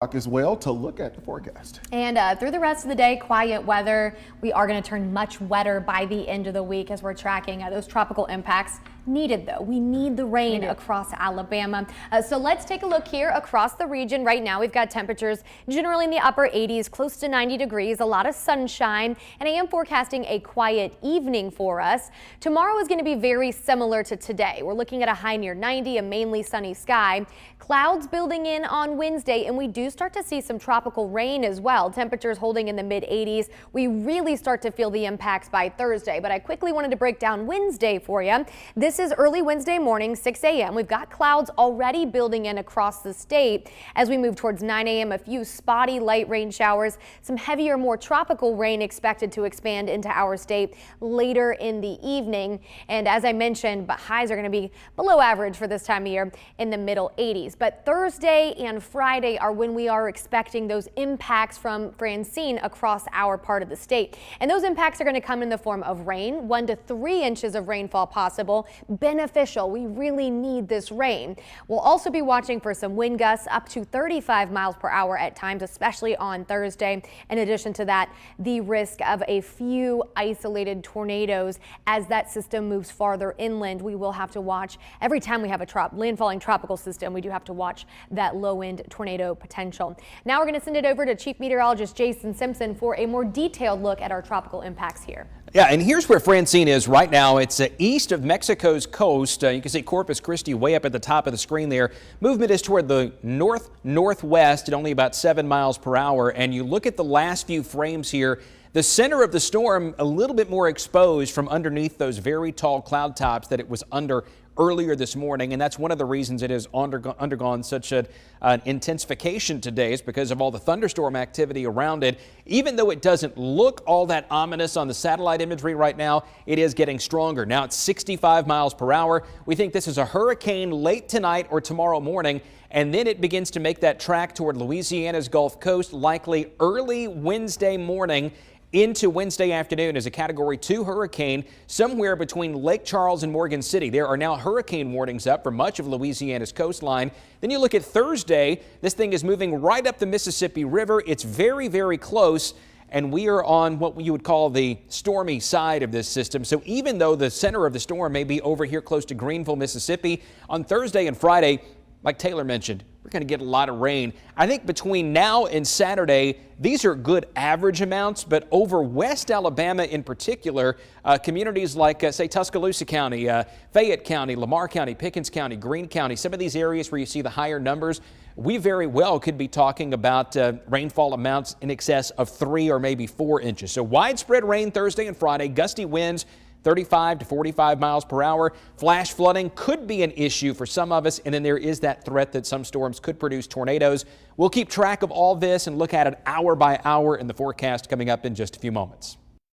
As well to look at the forecast. And through the rest of the day, quiet weather. We are going to turn much wetter by the end of the week as we're tracking those tropical impacts. Needed though. We need the rain across Alabama. So let's take a look here across the region. Right now we've got temperatures generally in the upper 80s, close to 90 degrees, a lot of sunshine, and I am forecasting a quiet evening for us. Tomorrow is going to be very similar to today. We're looking at a high near 90, a mainly sunny sky. Clouds building in on Wednesday, and we do start to see some tropical rain as well. Temperatures holding in the mid 80s. We really start to feel the impacts by Thursday, but I quickly wanted to break down Wednesday for you. This is early Wednesday morning, 6 a.m. We've got clouds already building in across the state. As we move towards 9 a.m., a few spotty light rain showers, some heavier, more tropical rain expected to expand into our state later in the evening. And as I mentioned, but highs are going to be below average for this time of year in the middle 80s. But Thursday and Friday are when we are expecting those impacts from Francine across our part of the state. And those impacts are going to come in the form of rain, 1 to 3 inches of rainfall possible. Beneficial. We really need this rain. We'll also be watching for some wind gusts up to 35 miles per hour at times, especially on Thursday. In addition to that, the risk of a few isolated tornadoes as that system moves farther inland. We will have to watch every time we have a landfalling tropical system. We do have to watch that low end tornado potential. Now we're going to send it over to Chief Meteorologist Jason Simpson for a more detailed look at our tropical impacts here. Yeah, and here's where Francine is right now. It's east of Mexico's coast. You can see Corpus Christi way up at the top of the screen there. Movement is toward the north-northwest at only about 7 miles per hour. And you look at the last few frames here. The center of the storm a little bit more exposed from underneath those very tall cloud tops that it was under earlier this morning, and that's one of the reasons it has undergone such an intensification today, is because of all the thunderstorm activity around it. Even though it doesn't look all that ominous on the satellite imagery right now, it is getting stronger. Now it's 65 miles per hour. We think this is a hurricane late tonight or tomorrow morning, and then it begins to make that track toward Louisiana's Gulf Coast, likely early Wednesday morning into Wednesday afternoon as a Category 2 hurricane somewhere between Lake Charles and Morgan City. There are now hurricane warnings up for much of Louisiana's coastline. Then you look at Thursday. This thing is moving right up the Mississippi River. It's very, very close, and we are on what you would call the stormy side of this system. So even though the center of the storm may be over here close to Greenville, Mississippi, on Thursday and Friday, like Taylor mentioned, we're going to get a lot of rain. I think between now and Saturday, these are good average amounts, but over West Alabama in particular, communities like, say, Tuscaloosa County, Fayette County, Lamar County, Pickens County, Greene County, some of these areas where you see the higher numbers, we very well could be talking about rainfall amounts in excess of 3 or maybe 4 inches. So widespread rain Thursday and Friday, gusty winds, 35 to 45 miles per hour. Flash flooding could be an issue for some of us, and then there is that threat that some storms could produce tornadoes. We'll keep track of all this and look at it hour by hour in the forecast coming up in just a few moments.